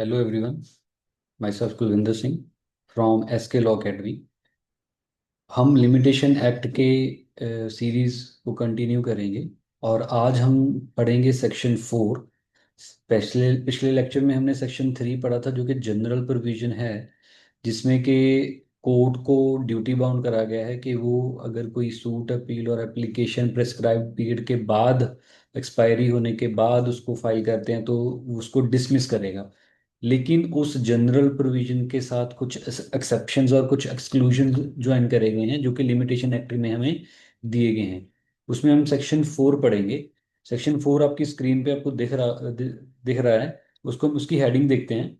Hello everyone, myself Kulvinder Singh from SK Law Academy। हम limitation act के series को continue करेंगे और आज हम पढ़ेंगे सेक्शन 4। पिछले पिछले लेक्चर में हमने सेक्शन 3 पढ़ा था जो कि जनरल प्रोविजन है, जिसमें कि कोर्ट को ड्यूटी बाउंड करा गया है कि वो अगर कोई सूट अपील और एप्लीकेशन प्रेस्क्राइब्ड पीरियड के बाद एक्सपायरी होने के बाद उसको फाइल करते हैं तो उसको डिसमिस करेगा। लेकिन उस जनरल प्रोविजन के साथ कुछ एक्सेप्शंस और कुछ एक्सक्लूजन ज्वाइन करे गए हैं जो कि लिमिटेशन एक्ट में हमें दिए गए हैं। उसमें हम सेक्शन 4 पढ़ेंगे। सेक्शन 4 आपकी स्क्रीन पे आपको दिख रहा है। उसको हम उसकी हेडिंग देखते हैं।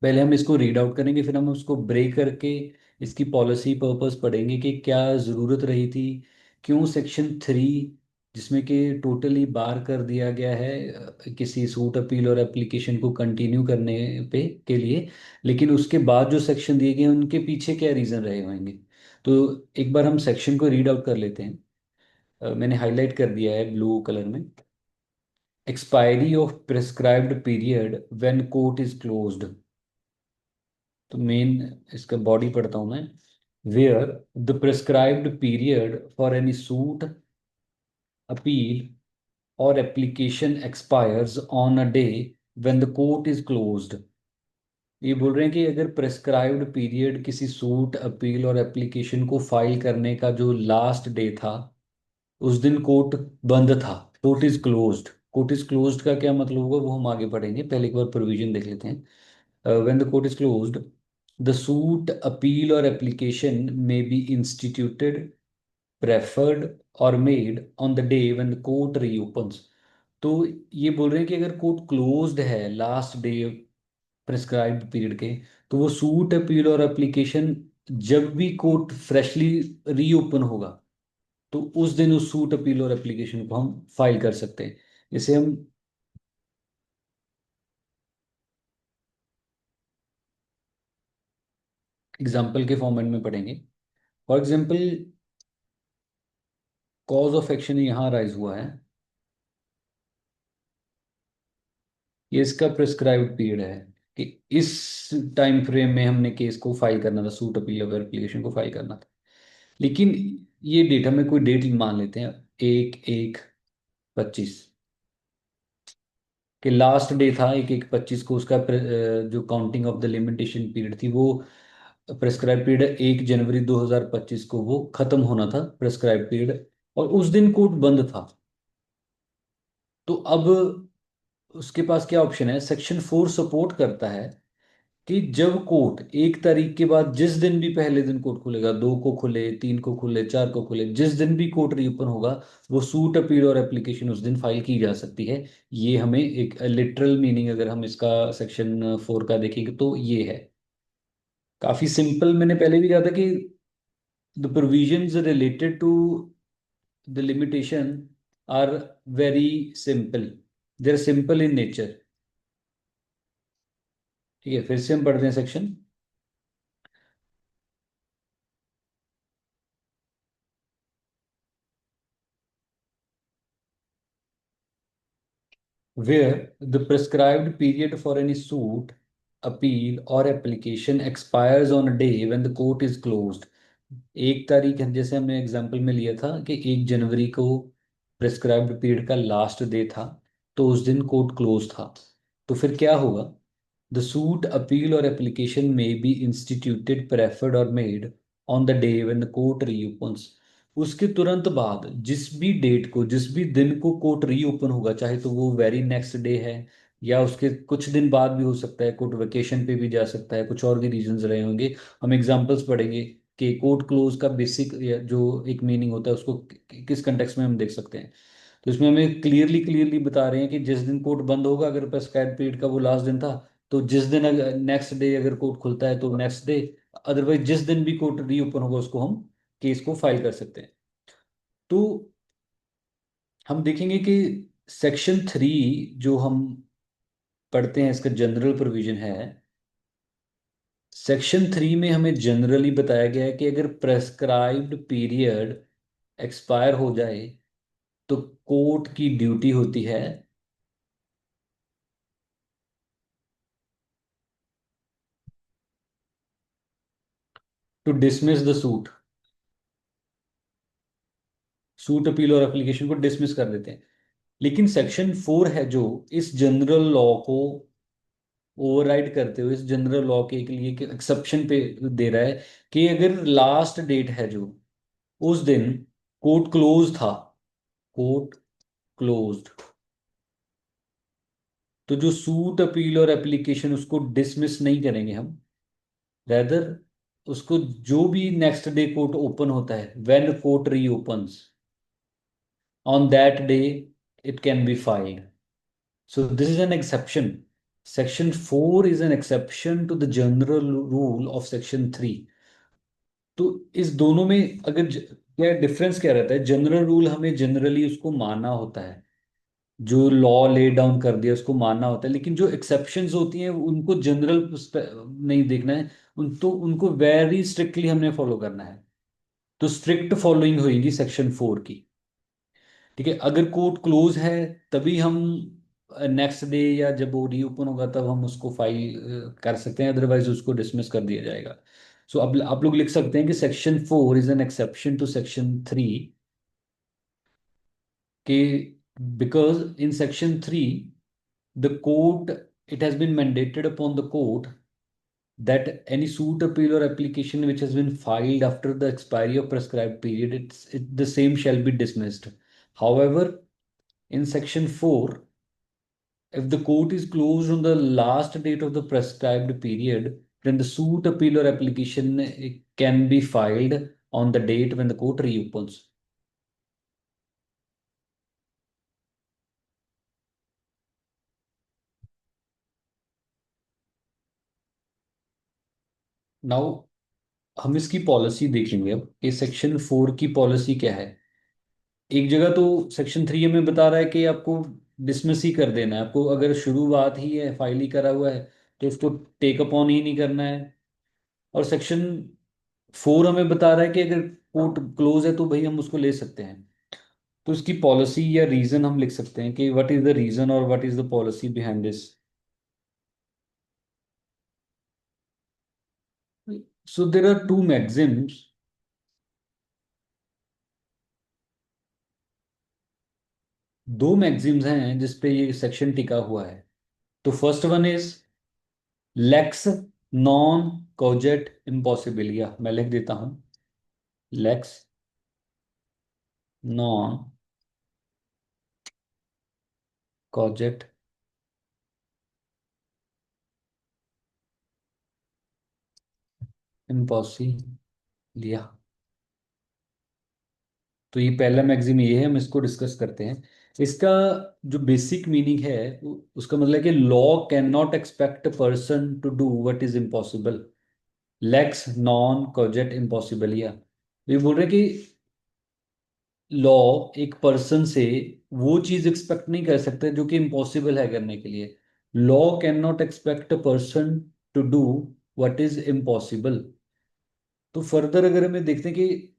पहले हम इसको रीड आउट करेंगे, फिर हम उसको ब्रेक करके इसकी पॉलिसी पर्पस पढ़ेंगे कि क्या ज़रूरत रही थी, क्यों सेक्शन 3 जिसमें कि टोटली बार कर दिया गया है किसी सूट अपील और एप्लीकेशन को कंटिन्यू करने पे के लिए, लेकिन उसके बाद जो सेक्शन दिए गए हैं उनके पीछे क्या रीज़न रहे होंगे। तो एक बार हम सेक्शन को रीड आउट कर लेते हैं। मैंने हाईलाइट कर दिया है ब्लू कलर में। Expiry of prescribed period when court is closed. तो मेन इसका बॉडी पढ़ता हूं मैं। Where the prescribed period for any suit appeal और application expires on a day when the court is closed. ये बोल रहे हैं कि अगर प्रेस्क्राइब्ड पीरियड किसी सूट अपील और एप्लीकेशन को फाइल करने का जो लास्ट डे था उस दिन कोर्ट बंद था, court is closed. Court is closed का क्या मतलब होगा वो हम आगे पढ़ेंगे, पहले एक बार प्रोविजन देख लेते हैं। when the court is closed, the suit, appeal, or application may be instituted, preferred, or made on the day when the court reopens। तो ये बोल रहे हैं कि अगर कोर्ट क्लोज्ड है लास्ट डे प्रिस्क्राइब्ड पीरियड के, तो वो सूट अपील और एप्लीकेशन जब भी कोर्ट फ्रेशली रीओपन होगा तो उस दिन उस सूट अपील और एप्लीकेशन को हम फाइल कर सकते हैं। इसे हम एग्जाम्पल के फॉर्मेट में पढ़ेंगे। For example, cause of action यहाँ राइज हुआ है। ये इसका प्रिस्क्राइब्ड पीरियड है कि इस टाइम फ्रेम में हमने केस को फाइल करना था, सूट अपील और एप्लीकेशन को फाइल करना था। लेकिन ये डेट हमें कोई डेट मान लेते हैं, 1/1/25 के लास्ट डे था। 1/1/25 को उसका जो counting of the limitation period थी वो प्रेस्क्राइब पीरियड 1 जनवरी 2025 को वो खत्म होना था प्रेस्क्राइब पीरियड, और उस दिन कोर्ट बंद था। तो अब उसके पास क्या ऑप्शन है, सेक्शन 4 सपोर्ट करता है कि जब कोर्ट 1 तारीख के बाद जिस दिन भी, पहले दिन कोर्ट खुलेगा, 2 को खुले, 3 को खुले, 4 को खुले, जिस दिन भी कोर्ट रीओपन होगा वो सूट अपील और एप्लीकेशन उस दिन फाइल की जा सकती है। ये हमें एक लिटरल मीनिंग अगर हम इसका सेक्शन 4 का देखेंगे तो ये है। काफी सिंपल। मैंने पहले भी कहा था कि the provisions related to the limitation are very simple, they are simple in nature. ठीक है, फिर से हम पढ़ते हैं section. where the prescribed period for any suit, appeal or application expires on a day when the court is closed। 1 तारीख है, जैसे हमने एग्जाम्पल में लिया था कि 1 जनवरी को प्रेस्क्राइब्ड पीरियड का लास्ट डे था, तो उस दिन कोर्ट क्लोज था। तो फिर क्या होगा, द सूट अपील और एप्लीकेशन में बी इंस्टीट्यूटेड, प्रेफर्ड और made on the day when the court reopens. उसके तुरंत बाद जिस भी डेट को, जिस भी दिन को कोर्ट रीओपन होगा, चाहे तो वो वेरी नेक्स्ट डे है या उसके कुछ दिन बाद भी हो सकता है, कोर्ट वेकेशन पे भी जा सकता है, कुछ और भी रीजंस रहे होंगे। हम एग्जांपल्स पढ़ेंगे कि कोर्ट क्लोज का बेसिक जो एक मीनिंग होता है उसको किस कंटेक्स्ट में हम देख सकते हैं। तो इसमें हमें क्लियरली क्लियरली बता रहे हैं कि जिस दिन कोर्ट बंद होगा, अगर प्रेस्क्राइब्ड पीरियड का वो लास्ट दिन था, तो जिस दिन अगर नेक्स्ट डे अगर कोर्ट खुलता है तो नेक्स्ट डे, अदरवाइज जिस दिन भी कोर्ट रीओपन होगा उसको हम केस को फाइल कर सकते हैं। तो हम देखेंगे कि सेक्शन 3 जो हम पढ़ते हैं इसका जनरल प्रोविजन है। सेक्शन 3 में हमें जनरली बताया गया है कि अगर प्रेस्क्राइब्ड पीरियड एक्सपायर हो जाए तो कोर्ट की ड्यूटी होती है to dismiss the suit, suit appeal और एप्लीकेशन को डिसमिस कर देते हैं। लेकिन सेक्शन 4 है जो इस जनरल लॉ को ओवरराइड करते हुए, इस जनरल लॉ के लिए एक्सेप्शन पे दे रहा है कि अगर लास्ट डेट है जो, उस दिन कोर्ट क्लोज था, कोर्ट क्लोज्ड, तो जो सूट अपील और एप्लीकेशन उसको डिसमिस नहीं करेंगे हम, रेदर उसको, जो भी नेक्स्ट डे कोर्ट ओपन होता है, when court reopens, on that day it can be filed. So this is an exception. Section 4 is an exception to the general rule of Section 3. तो इस दोनों में अगर क्या डिफरेंस क्या रहता है, जनरल रूल हमें जनरली उसको मानना होता है, जो लॉ ले डाउन कर दिया उसको मानना होता है, लेकिन जो एक्सेप्शंस होती हैं उनको जनरल नहीं देखना है, उनको वेरी स्ट्रिक्टली हमने फॉलो करना है। तो स्ट्रिक्ट फॉलोइंग होगी सेक्शन 4 की। ठीक है, अगर कोर्ट क्लोज है तभी हम नेक्स्ट डे या जब वो रीओपन होगा तब हम उसको फाइल कर सकते हैं, अदरवाइज उसको डिसमिस कर दिया जाएगा। सो अब आप लोग लिख सकते हैं कि section 4 is an exception to section 3 के, because in section 3 the court, it has been mandated upon the court that any suit appeal or application which has been filed after the expiry of prescribed period, the same shall be dismissed. However, in section 4, if the court is closed on the last date of the prescribed period, then the suit appeal or application can be filed on the date when the court reopens. Now हम इसकी policy देखेंगे अब कि section 4 की policy क्या है। एक जगह तो सेक्शन 3 हमें बता रहा है कि आपको डिसमिस ही कर देना है, आपको अगर शुरुआत ही है, फाइल ही करा हुआ है, तो उसको टेक अपॉन ही नहीं करना है। और सेक्शन 4 हमें बता रहा है कि अगर कोर्ट क्लोज है तो भाई हम उसको ले सकते हैं। तो इसकी पॉलिसी या रीजन हम लिख सकते हैं कि व्हाट इज द रीजन और what is the policy behind this. So there are two maxims, दो मैक्सिम्स हैं जिसपे ये सेक्शन टिका हुआ है। तो first one is lex non cogit impossibilia, मैं लिख देता हूं, लेक्स नॉन कॉजेट इम्पॉसिबिलिया। तो ये पहला मैक्सिम ये है, हम इसको डिस्कस करते हैं। इसका जो बेसिक मीनिंग है उसका मतलब है कि law can not expect person to do what is impossible, lex non cogit impossibilia. ये बोल रहे हैं कि लॉ एक पर्सन से वो चीज एक्सपेक्ट नहीं कर सकता जो कि इम्पॉसिबल है करने के लिए। Law can not expect a person to do what is impossible. तो फर्दर अगर हमें देखते हैं कि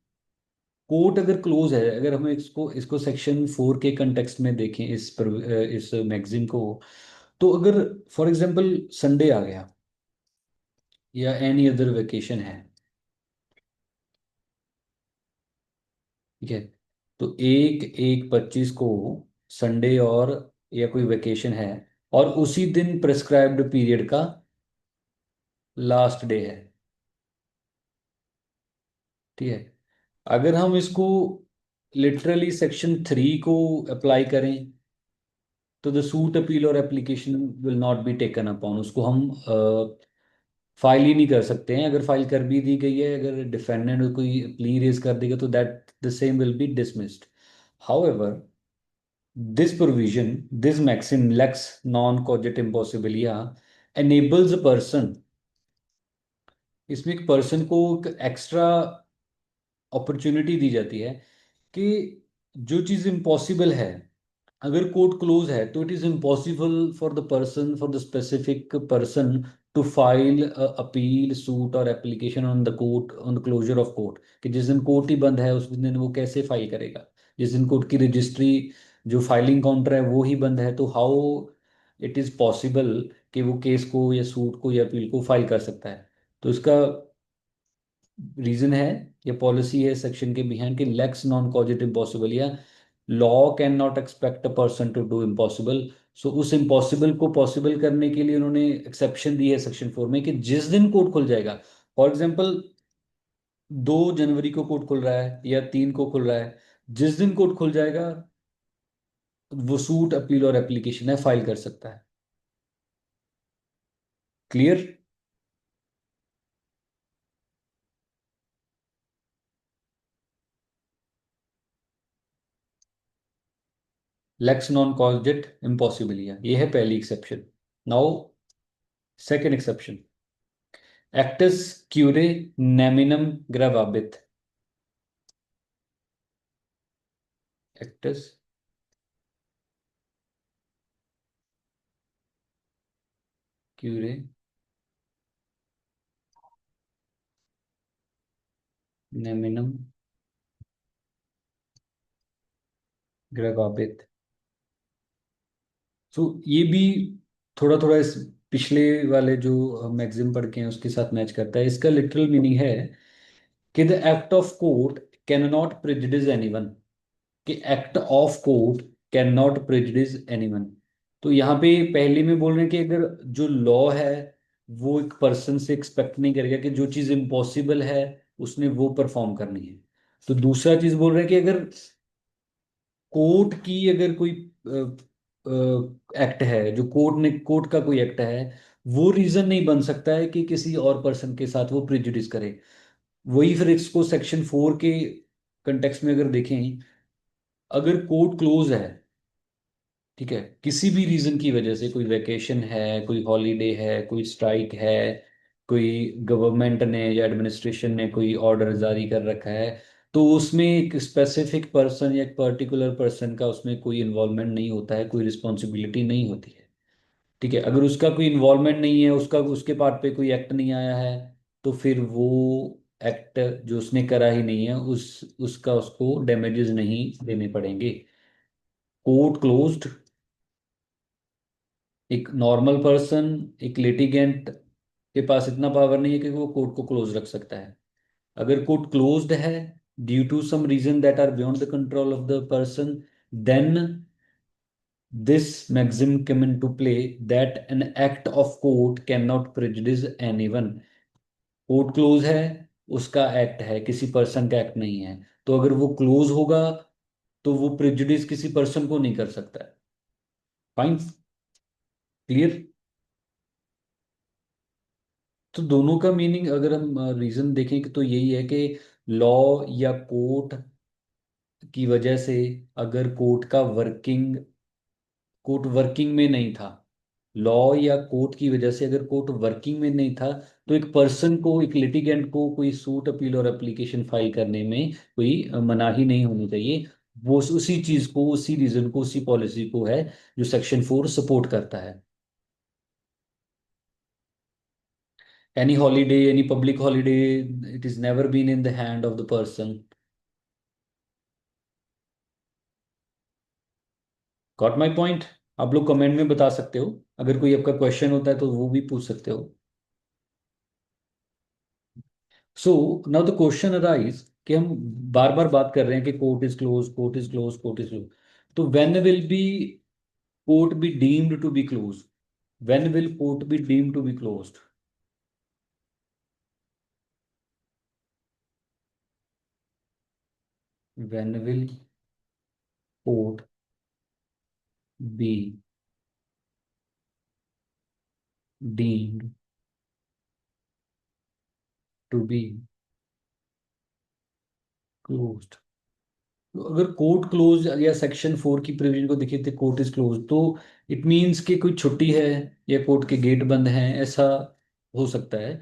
कोर्ट अगर क्लोज है, अगर हम इसको इसको सेक्शन 4 के कंटेक्स्ट में देखें, इस मैगजीन को, तो अगर फॉर एग्जांपल संडे आ गया या एनी अदर वेकेशन है, ठीक है, तो 1/1/25 को संडे और या कोई वेकेशन है, और उसी दिन प्रेस्क्राइब्ड पीरियड का लास्ट डे है, ठीक है। अगर हम इसको लिटरली सेक्शन 3 को अप्लाई करें तो द सूट अपील और application will not be taken upon, उसको हम फाइल ही नहीं कर सकते हैं। अगर फाइल कर भी दी गई है, अगर डिफेंडेंट कोई प्ली रेज कर देगा तो that the same will be dismissed. However this provision, this maxim lex non cogit impossibilia enables a person, इसमें एक पर्सन को एक एक्स्ट्रा अपॉर्चुनिटी दी जाती है कि जो चीज़ इम्पॉसिबल है, अगर कोर्ट क्लोज है तो it is impossible for the person, for the specific person to file appeal suit और application on the court, on the closure of court, कि जिस दिन कोर्ट ही बंद है उस दिन वो कैसे फाइल करेगा। जिस दिन कोर्ट की रजिस्ट्री, जो फाइलिंग काउंटर है वो ही बंद है, तो हाउ इट इज पॉसिबल कि वो केस को या सूट को या अपील को फाइल कर सकता है। तो इसका रीजन है या पॉलिसी है सेक्शन के बिहाइंड कि लेक्स नॉन कॉजेट इम्पॉसिबल, या law can not expect a person to do impossible. So उस इम्पॉसिबल को पॉसिबल करने के लिए उन्होंने एक्सेप्शन दी है सेक्शन 4 में कि जिस दिन कोर्ट खुल जाएगा, फॉर एग्जाम्पल 2 जनवरी को कोर्ट खुल रहा है या 3 को खुल रहा है, जिस दिन कोर्ट खुल जाएगा वो सूट, अपील और एप्लीकेशन है फाइल कर सकता है। Clear? Lex non cogit impossible, ये है पहली exception. Now second exception, actus curiae neminem gravabit. Actus curiae neminem gravabit. So ये भी थोड़ा थोड़ा इस पिछले वाले जो मैगजीन पढ़ के हैं उसके साथ मैच करता है। इसका लिटरल मीनिंग है कि the act of court can not prejudice anyone, कि act of court can not prejudice anyone. तो यहाँ पे पहले में बोल रहे हैं कि अगर जो लॉ है वो एक पर्सन से एक्सपेक्ट नहीं करेगा कि जो चीज़ इम्पॉसिबल है उसने वो परफॉर्म करनी है। तो दूसरा चीज़ बोल रहे हैं कि अगर कोर्ट की अगर कोई एक्ट है, जो कोर्ट का कोई एक्ट है, वो रीजन नहीं बन सकता है कि किसी और पर्सन के साथ वो प्रिजुडिस करे। वही फिर इसको सेक्शन 4 के कंटेक्स्ट में अगर देखें, अगर कोर्ट क्लोज है, ठीक है, किसी भी रीजन की वजह से, कोई वेकेशन है, कोई हॉलीडे है, कोई स्ट्राइक है, कोई गवर्नमेंट ने या एडमिनिस्ट्रेशन ने कोई ऑर्डर जारी कर रखा है, तो उसमें एक स्पेसिफिक पर्सन या एक पर्टिकुलर पर्सन का उसमें कोई इन्वॉल्वमेंट नहीं होता है, कोई रिस्पॉन्सिबिलिटी नहीं होती है। ठीक है, अगर उसका कोई इन्वॉल्वमेंट नहीं है, उसका उसके पार्ट पे कोई एक्ट नहीं आया है, तो फिर वो एक्ट जो उसने करा ही नहीं है, उसका उसको डैमेजेस नहीं देने पड़ेंगे। कोर्ट क्लोज्ड, एक नॉर्मल पर्सन, एक लिटिगेंट के पास इतना पावर नहीं है कि वो कोर्ट को क्लोज रख सकता है। अगर कोर्ट क्लोज्ड है due to some reason that are beyond the control of the person, then this maxim come into play that an act of court cannot prejudice anyone। Court close है, उसका act है, किसी person का act नहीं है, तो अगर वो क्लोज होगा तो वो प्रेजुडिस किसी पर्सन को नहीं कर सकता है। फाइन? क्लियर? तो दोनों का मीनिंग अगर हम रीजन देखें तो यही है कि लॉ या कोर्ट की वजह से, अगर कोर्ट वर्किंग में नहीं था, लॉ या कोर्ट की वजह से अगर कोर्ट वर्किंग में नहीं था, तो एक पर्सन को, एक लिटिगेंट को कोई सूट, अपील और एप्लीकेशन फाइल करने में कोई मनाही नहीं होनी चाहिए। वो उसी चीज को, उसी रीजन को, उसी पॉलिसी को है जो सेक्शन 4 सपोर्ट करता है। Any holiday, any public holiday, it is never been in the hand of the person. Got my point? आप लोग कमेंट में बता सकते हो, अगर कोई आपका क्वेश्चन होता है तो वो भी पूछ सकते हो। So now the question arise कि हम बार बार बात कर रहे हैं कि court is close, court is close, court is close. तो when will be court be deemed to be close? When will court be deemed to be closed? When will court be deemed to be closed? तो अगर court close या section 4 की provision को देखिए तो court is close, तो it means कि कोई छुट्टी है या कोर्ट के गेट बंद हैं, ऐसा हो सकता है।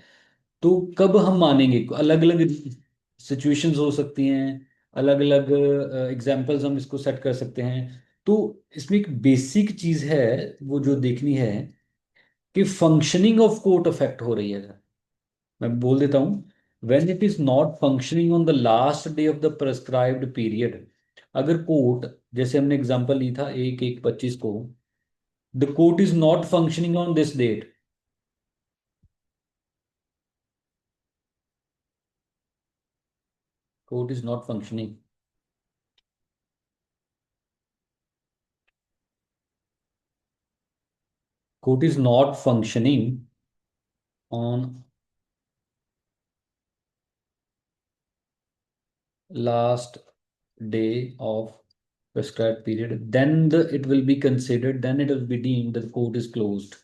तो कब हम मानेंगे? अलग अलग सिचुएशंस हो सकती हैं, अलग अलग एग्जाम्पल्स हम इसको सेट कर सकते हैं। तो इसमें एक बेसिक चीज है वो जो देखनी है कि फंक्शनिंग ऑफ कोर्ट अफेक्ट हो रही है। मैं बोल देता हूं, when it is not functioning on the last day of the prescribed period. अगर कोर्ट, जैसे हमने एग्जांपल ली था 1/1/25 को, the court is not functioning on this date. Court is not functioning. Court is not functioning on last day of prescribed period, then it will be considered, then it will be deemed that the court is closed.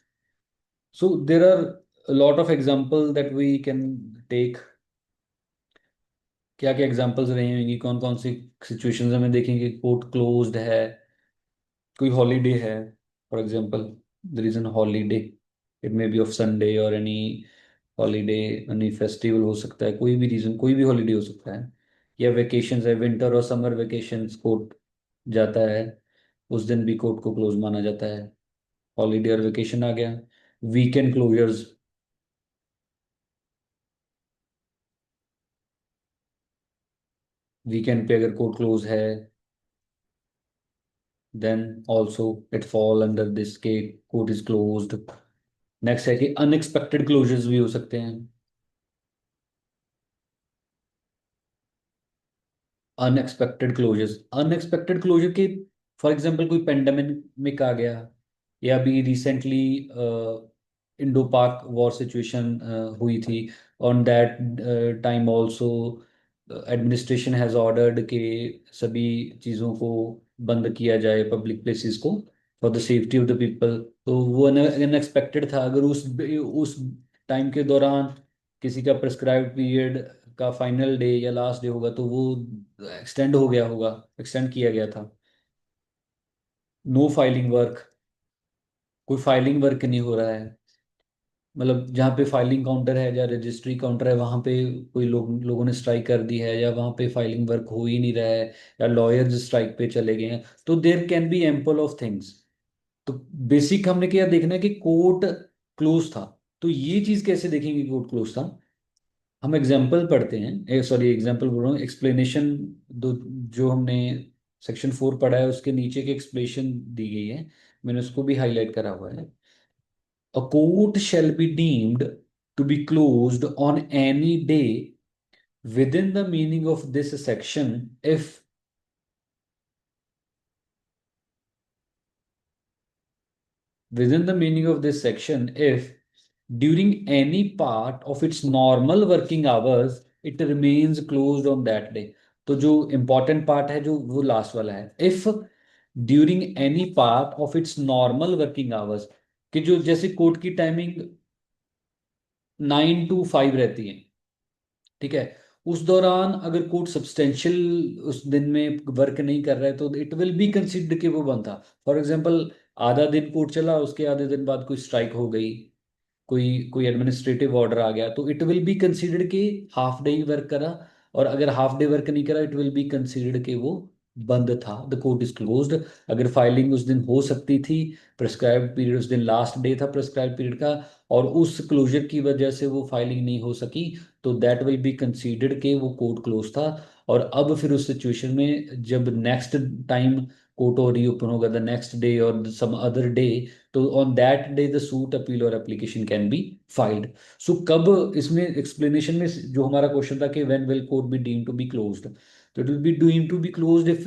So there are a lot of examples that we can take. क्या क्या examples रही होंगी, कौन कौन सी situations में देखेंगे court closed है। कोई हॉलीडे है, for example there is an holiday, it may be of Sunday और एनी हॉलीडे, एनी फेस्टिवल हो सकता है, कोई भी रीजन, कोई भी हॉलीडे हो सकता है। या वेकेशंस है, विंटर और समर वेकेशंस, कोर्ट जाता है, उस दिन भी कोर्ट को क्लोज माना जाता है। हॉलीडे और वेकेशन आ गया। वीकेंड क्लोजर्स, वीकेंड पे अगर कोर्ट क्लोज है then also it fall under this के कोर्ट इज क्लोज्ड। नेक्स्ट है कि अनएक्सपेक्टेड क्लोजर्स भी हो सकते हैं। अनएक्सपेक्टेड क्लोजर के, फॉर एग्जांपल कोई पेंडेमिक आ गया, या अभी recently Indo Pak war situation हुई थी। On that time also administration has ordered कि सभी चीज़ों को बंद किया जाए, पब्लिक प्लेसेस को, for the safety of the people. तो वो अनएक्सपेक्टेड था। अगर उस टाइम के दौरान किसी का प्रेस्क्राइब्ड पीरियड का फाइनल डे या लास्ट डे होगा तो वो एक्सटेंड हो गया होगा, एक्सटेंड किया गया था। नो फाइलिंग वर्क, कोई फाइलिंग वर्क नहीं हो रहा है, मतलब जहाँ पे फाइलिंग काउंटर है या रजिस्ट्री काउंटर है वहाँ पे कोई लोगों ने स्ट्राइक कर दी है, या वहाँ पे फाइलिंग वर्क हो ही नहीं रहा है, या लॉयर्स स्ट्राइक पे चले गए हैं, तो there can be ample of things. तो बेसिक हमने क्या देखना है कि कोर्ट क्लोज था। तो ये चीज कैसे देखेंगे कोर्ट क्लोज था। हम एग्जाम्पल पढ़ते हैं, सॉरी एग्जाम्पल बोल रहा हूँ, एक्सप्लेनेशन दो, जो हमने सेक्शन 4 पढ़ा है उसके नीचे की एक्सप्लेनेशन दी गई है, मैंने उसको भी हाईलाइट करा हुआ है। A court shall be deemed to be closed on any day within the meaning of this section if within the meaning of this section if during any part of its normal working hours it remains closed on that day। तो जो important part है जो वो last वाला है, if during any part of its normal working hours, कि जो जैसे कोर्ट की टाइमिंग 9 to 5 रहती है, ठीक है, उस दौरान अगर कोर्ट सब्सटेंशियल उस दिन में वर्क नहीं कर रहा है तो इट विल बी कंसिडर्ड कि वो बंद था। फॉर एग्जांपल आधा दिन कोर्ट चला, उसके आधे दिन बाद कोई स्ट्राइक हो गई, कोई कोई एडमिनिस्ट्रेटिव ऑर्डर आ गया, तो इट विल बी कंसीडर्ड कि हाफ डे ही वर्क करा। और अगर हाफ डे वर्क नहीं करा इट विल बी कंसीडर्ड कि वो बंद था, द कोर्ट इज क्लोज्ड। अगर फाइलिंग उस दिन हो सकती थी, प्रेस्क्राइब्ड पीरियड उस दिन लास्ट डे था प्रेस्क्राइब्ड पीरियड का, और उस क्लोजर की वजह से वो फाइलिंग नहीं हो सकी, तो दैट विल बी कंसीडर्ड कि वो कोर्ट क्लोज था। और अब फिर उस सिचुएशन में जब नेक्स्ट टाइम कोर्ट और रीओपन होगा, द नेक्स्ट डे और सम अदर डे, तो on that day the suit appeal और application can be filed. So कब, इसमें एक्सप्लेनेशन में जो हमारा क्वेश्चन था कि when will court be deemed to be closed, तो it will be deemed to be closed if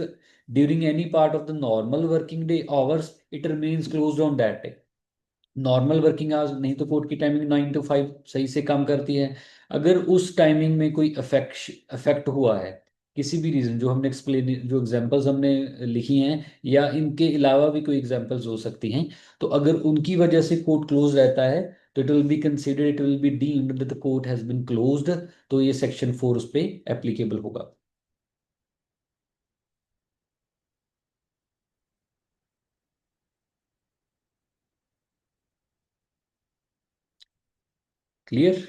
during any part of the normal working day hours it remains closed on that day. Normal working hours नहीं तो court की timing 9 to 5 सही से काम करती है। अगर उस टाइमिंग में कोई अफेक्ट हुआ है, किसी भी रीजन, जो हमने एक्सप्लेन, जो एग्जांपल्स हमने लिखी हैं, या इनके अलावा भी कोई एग्जांपल्स हो सकती हैं, तो अगर उनकी वजह से कोर्ट क्लोज रहता है तो it will be considered, it will be deemed that the court has been closed. तो ये सेक्शन 4 उस पे एप्लीकेबल होगा। क्लियर।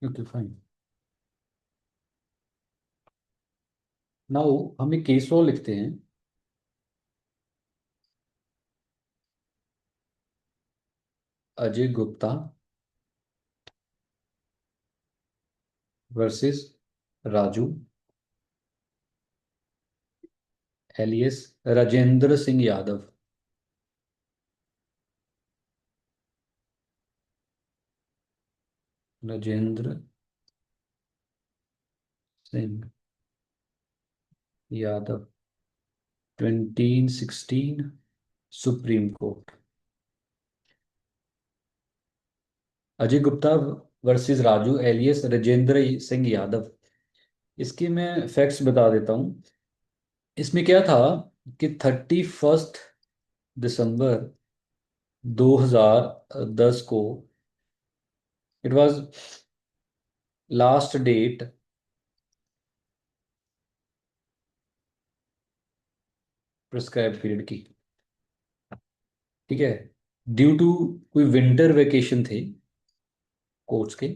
Okay fine. नाउ हम एक केस लॉ लिखते हैं। Ajay Gupta versus Raju alias Rajendra Singh Yadav. Rajendra Singh Yadav 2016 supreme court. Ajay Gupta versus Raju alias Rajendra Singh Yadav. इसके मैं फैक्ट्स बता देता हूँ। इसमें क्या था कि 31 दिसंबर 2010 को it was last date prescribe period की। ठीक है। ड्यू टू कोई विंटर वेकेशन थे कोर्ट्स के।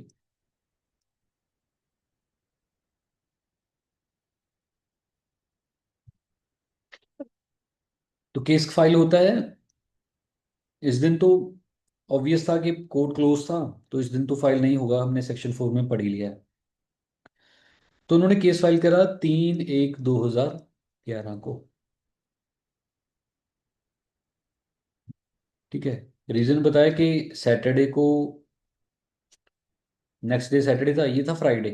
तो केस फाइल होता है इस दिन। तो ऑब्वियस था कि कोर्ट क्लोज था, तो इस दिन तो फाइल नहीं होगा, हमने सेक्शन 4 में पढ़ ही लिया है। तो उन्होंने केस फाइल करा 3/1/2011 को। ठीक है। रीजन बताया कि सैटरडे को, नेक्स्ट डे सैटरडे था, ये था फ्राइडे।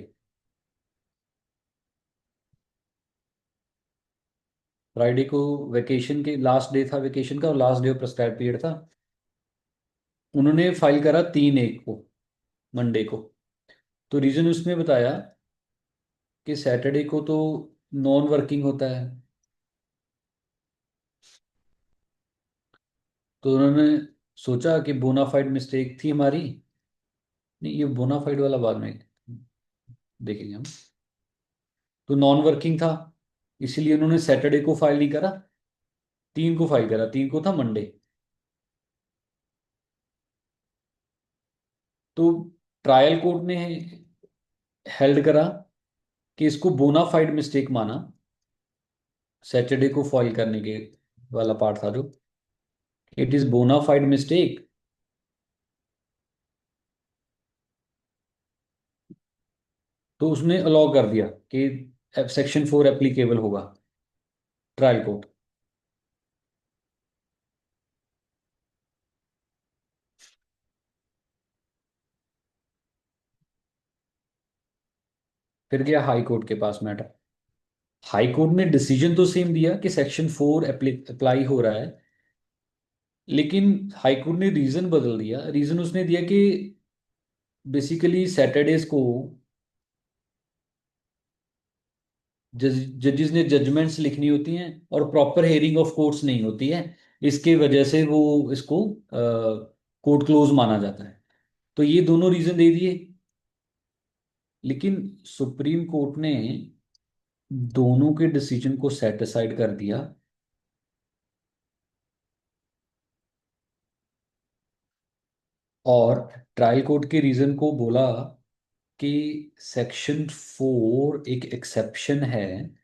फ्राइडे को वेकेशन के लास्ट डे था, वेकेशन का, और last day of prescribe period था। उन्होंने फाइल करा 3/1 को, मंडे को। तो रीजन उसमें बताया कि सैटरडे को तो नॉन वर्किंग होता है। तो उन्होंने सोचा कि बोनाफाइड मिस्टेक थी हमारी। नहीं, ये बोनाफाइड वाला बाद में देखेंगे हम। तो नॉन वर्किंग था, इसीलिए उन्होंने सैटरडे को फाइल नहीं करा, 3 को फाइल करा। 3 को था मंडे। तो ट्रायल कोर्ट ने हेल्ड करा कि इसको बोनाफाइड मिस्टेक माना, सैटरडे को फाइल करने के वाला पार्ट था जो, इट इज बोनाफाइड मिस्टेक। तो उसने अलाउ कर दिया कि सेक्शन 4 एप्लीकेबल होगा ट्रायल कोर्ट। फिर गया हाई कोर्ट के पास मैटर। हाई कोर्ट ने डिसीजन तो सेम दिया कि सेक्शन 4 अप्लाई हो रहा है, लेकिन हाई कोर्ट ने रीजन बदल दिया। रीजन उसने दिया कि बेसिकली सैटरडेज को जजेस ने जजमेंट्स लिखनी होती हैं और प्रॉपर हेयरिंग ऑफ कोर्ट्स नहीं होती है। इसके वजह से वो इसको कोर्ट क्लोज माना जाता है। तो ये दोनों रीजन दे दिए, लेकिन सुप्रीम कोर्ट ने दोनों के डिसीजन को सेट असाइड कर दिया और ट्रायल कोर्ट के रीजन को बोला कि सेक्शन 4 एक एक्सेप्शन है,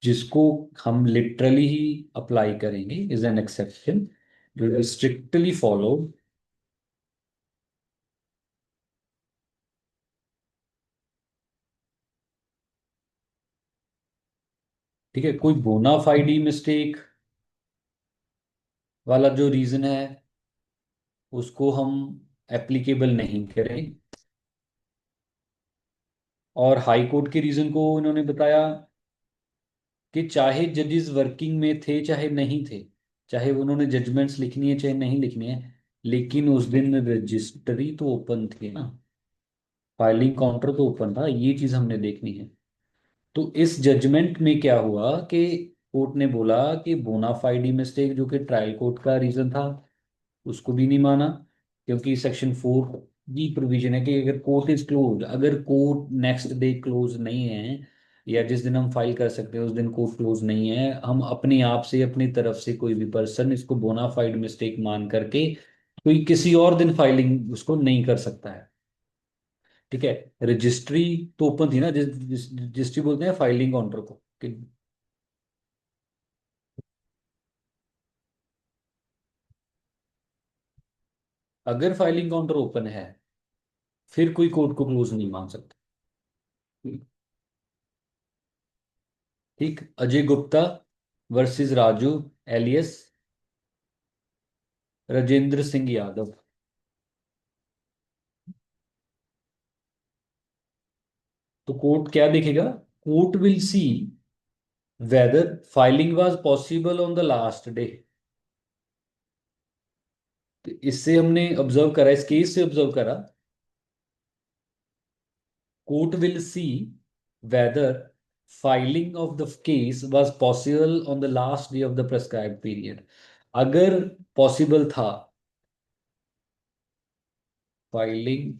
जिसको हम लिटरली ही अप्लाई करेंगे, इज एन एक्सेप्शन जो स्ट्रिक्टली फॉलो। ठीक है। कोई बोनाफाइडी मिस्टेक वाला जो रीजन है उसको हम एप्लीकेबल नहीं करें। और हाई कोर्ट के रीजन को इन्होंने बताया कि चाहे जजेस वर्किंग में थे चाहे नहीं थे, चाहे उन्होंने जजमेंट्स लिखनी है चाहे नहीं लिखनी है, लेकिन उस दिन रजिस्ट्री तो ओपन थी ना, फाइलिंग काउंटर तो ओपन था। ये चीज हमने देखनी है। तो इस जजमेंट में क्या हुआ कि कोर्ट ने बोला कि बोनाफाइडी मिस्टेक जो कि ट्रायल कोर्ट का रीजन था उसको भी नहीं माना, क्योंकि सेक्शन 4 की प्रोविजन है कि अगर कोर्ट इज क्लोज, अगर कोर्ट नेक्स्ट डे क्लोज नहीं है या जिस दिन हम फाइल कर सकते हैं उस दिन कोर्ट क्लोज नहीं है, हम अपने आप से अपनी तरफ से कोई भी पर्सन इसको बोनाफाइड मिस्टेक मान करके कोई किसी और दिन फाइलिंग उसको नहीं कर सकता है। ठीक है। रजिस्ट्री तो ओपन थी ना, रजिस्ट्री बोलते हैं फाइलिंग काउंटर को कि अगर फाइलिंग काउंटर ओपन है फिर कोई कोर्ट को क्लोज नहीं मान सकता। ठीक, अजय गुप्ता वर्सेस राजू एलियस राजेंद्र सिंह यादव। तो कोर्ट क्या देखेगा? Court will see whether filing was possible on the last day. तो इससे हमने ऑब्जर्व करा, इस केस से ऑब्जर्व करा, court will see whether filing of the case was possible on the last day of the prescribed period. अगर possible था filing,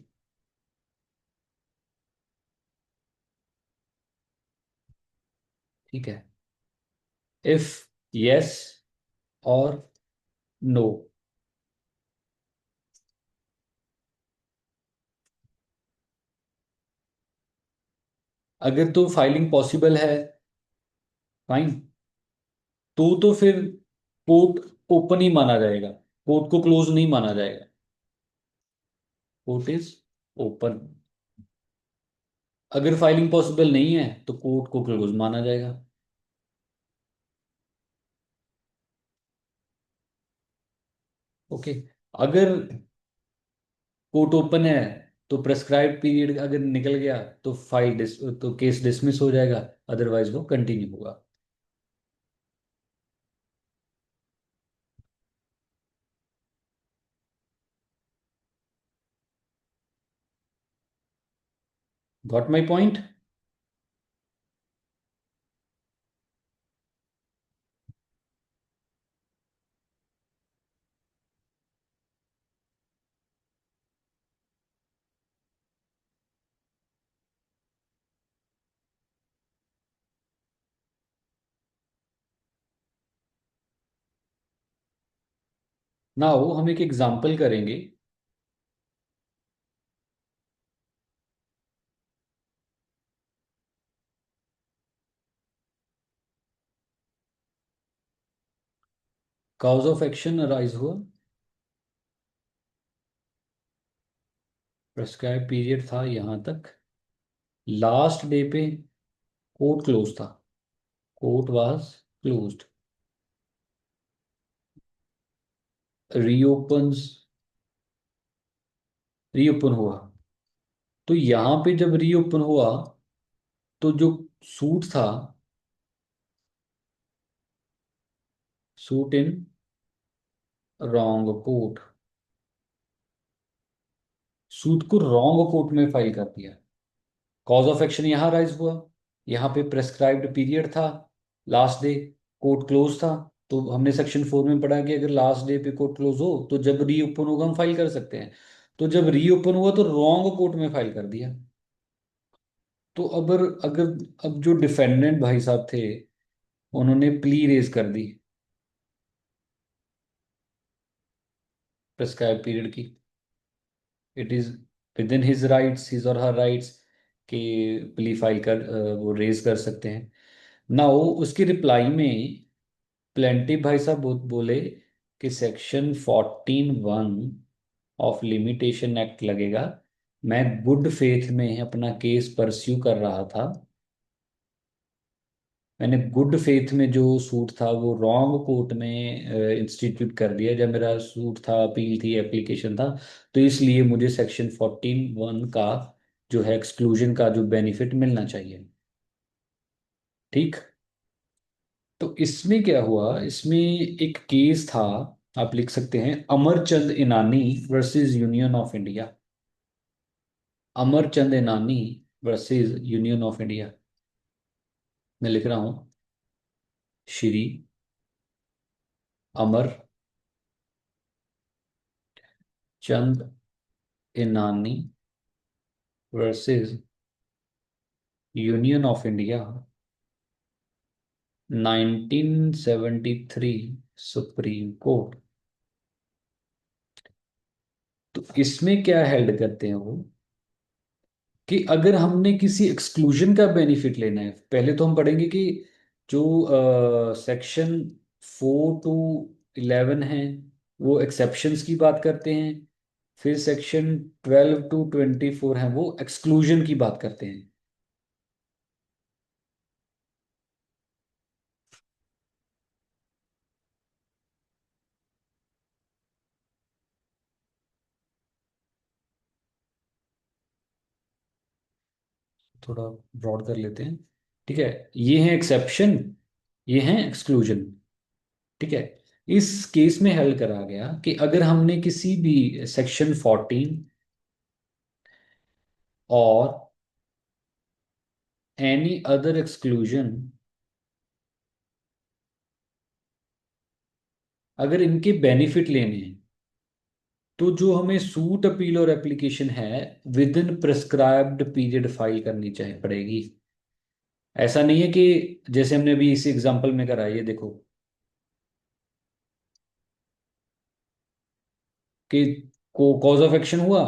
ठीक है, इफ यस और नो। अगर तो फाइलिंग पॉसिबल है, फाइन, तो फिर कोर्ट ओपन ही माना जाएगा, कोर्ट को क्लोज नहीं माना जाएगा। Court is open. अगर फाइलिंग पॉसिबल नहीं है तो कोर्ट को क्लोज माना जाएगा। ओके। अगर कोर्ट ओपन है तो प्रेस्क्राइब्ड पीरियड अगर निकल गया तो तो केस डिसमिस हो जाएगा, अदरवाइज वो कंटिन्यू होगा। Got my point? नाउ हम एक एग्जांपल करेंगे। काउज ऑफ एक्शन अराइज हुआ, प्रेस्क्राइब पीरियड था यहां तक, लास्ट डे पे कोर्ट क्लोज था, कोर्ट वाज क्लोज्ड, रीओपन्स, रीओपन हुआ। तो यहां पे जब रीओपन हुआ तो जो सूट था, suit in wrong court, suit को रॉन्ग कोर्ट में फाइल कर दिया। कॉज ऑफ एक्शन यहाँ राइज हुआ, यहाँ पे प्रेस्क्राइब्ड पीरियड था, लास्ट डे, कोर्ट क्लोज था। तो हमने सेक्शन 4 में पढ़ा कि अगर लास्ट डे पे कोर्ट क्लोज हो तो जब रीओपन होगा हम फाइल कर सकते हैं। तो जब रीओपन हुआ तो रॉन्ग कोर्ट में फाइल कर दिया। तो अगर अगर अब जो डिफेंडेंट भाई साहब थे उन्होंने प्ली रेज कर दी प्रेस्क्राइब पीरियड की, it is with in his rights, his और हर राइट्स कि प्ली फाइल कर वो रेज कर सकते हैं। नाउ उसकी रिप्लाई में प्लेंटिव भाई साहब बोले कि सेक्शन 14(1) ऑफ लिमिटेशन एक्ट लगेगा। मैं गुड फेथ में अपना केस परस्यू कर रहा था, मैंने गुड फेथ में जो सूट था वो रॉन्ग कोर्ट में इंस्टीट्यूट कर दिया जब मेरा सूट था, अपील थी, एप्लीकेशन था। तो इसलिए मुझे सेक्शन 14(1) का जो है एक्सक्लूजन का जो बेनिफिट मिलना चाहिए। ठीक। तो इसमें क्या हुआ, इसमें एक केस था, आप लिख सकते हैं Amarchand Inani versus union of India. Amarchand Inani versus union of India. मैं लिख रहा हूं, Shri Amar Chand Inani versus union of India, 1973, supreme court. तो इसमें क्या हेल्ड करते हैं वो, कि अगर हमने किसी एक्सक्लूजन का बेनिफिट लेना है, पहले तो हम पढ़ेंगे कि जो सेक्शन 4 to 11 है वो एक्सेप्शंस की बात करते हैं। फिर सेक्शन 12 to 24 है वो एक्सक्लूजन की बात करते हैं। थोड़ा ब्रॉड कर लेते हैं। ठीक है, ये है एक्सेप्शन, ये है एक्सक्लूजन। ठीक है, इस केस में हल करा गया कि अगर हमने किसी भी सेक्शन 14 और एनी अदर एक्सक्लूजन, अगर इनके बेनिफिट लेने हैं तो जो हमें सूट अपील और एप्लीकेशन है with in prescribed period file करनी चाहिए पड़ेगी। ऐसा नहीं है कि जैसे हमने अभी इसी एग्जांपल में करा, ये देखो कि कॉज ऑफ एक्शन हुआ,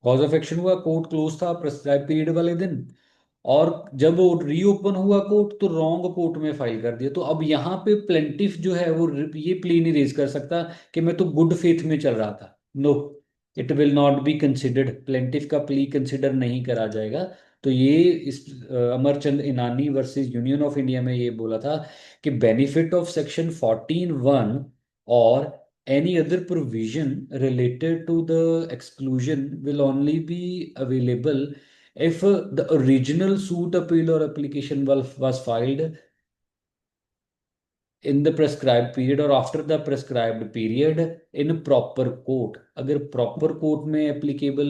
कॉज ऑफ एक्शन हुआ, कोर्ट क्लोज था प्रेस्क्राइब पीरियड वाले दिन, और जब वो रीओपन हुआ कोर्ट तो रॉन्ग कोर्ट में फाइल कर दिया। तो अब यहाँ पे प्लेंटिफ जो है वो ये प्ली नहीं रेज कर सकता कि मैं तो गुड फेथ में चल रहा था। No, it will not be considered, plaintiff का प्ली कंसिडर नहीं करा जाएगा। तो ये इस Amarchand Inani versus union of India में ये बोला था कि बेनिफिट ऑफ सेक्शन 14(1) और any other provision related to the exclusion will only be available if the original suit appeal or application was filed in the prescribed period or after the prescribed period in proper court। अगर proper court में applicable,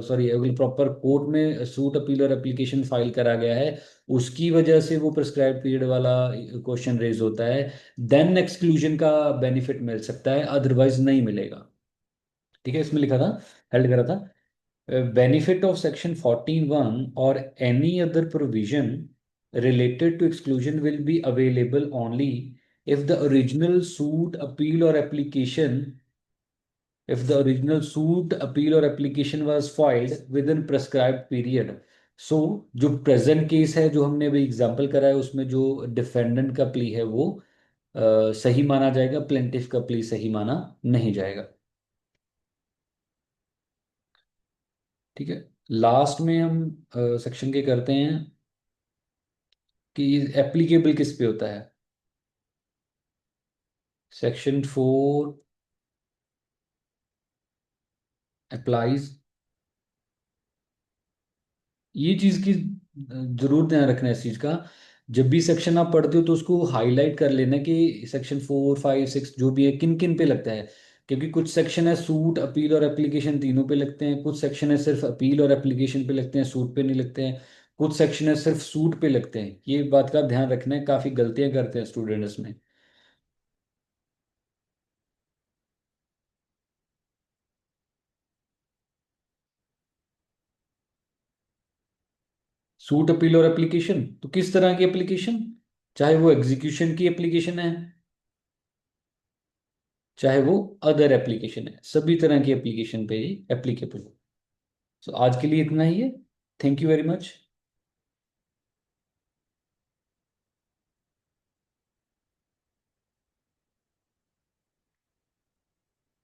sorry, अगर proper court में suit appeal और application file करा गया है, उसकी वजह से वो प्रेस्क्राइब पीरियड वाला क्वेश्चन रेज होता है, देन एक्सक्लूजन का बेनिफिट मिल सकता है, अदरवाइज नहीं मिलेगा। ठीक है, इसमें लिखा था, हेल्ड करा था, benefit of section 14(1) or any other provision related to exclusion will be available only if the original suit appeal or application if the original suit appeal or application was filed within prescribed period। सो जो present case है, जो हमने अभी example करा है, उसमें जो defendant का प्ली है वो सही माना जाएगा, प्लेंटिफ का प्ली सही माना नहीं जाएगा। ठीक है, लास्ट में हम सेक्शन के करते हैं कि एप्लीकेबल किस पे होता है। सेक्शन 4 अप्लाइज, ये चीज की जरूर ध्यान रखना है इस चीज का। जब भी सेक्शन आप पढ़ते हो तो उसको हाईलाइट कर लेना कि सेक्शन 4, 5, 6 जो भी है किन किन पे लगता है। क्योंकि कुछ सेक्शन है सूट अपील और एप्लीकेशन तीनों पे लगते हैं, कुछ सेक्शन है सिर्फ अपील और एप्लीकेशन पे लगते हैं, सूट पे नहीं लगते हैं, कुछ सेक्शन है सिर्फ सूट पे लगते हैं। ये बात का ध्यान रखना है, काफी गलतियां करते हैं स्टूडेंट इसमें। सूट अपील और एप्लीकेशन तो किस तरह की एप्लीकेशन, चाहे वो एग्जीक्यूशन की एप्लीकेशन है, चाहे वो अदर एप्लीकेशन है, सभी तरह की एप्लीकेशन पे ही एप्लीकेबल हो। सो आज के लिए इतना ही है। Thank you very much.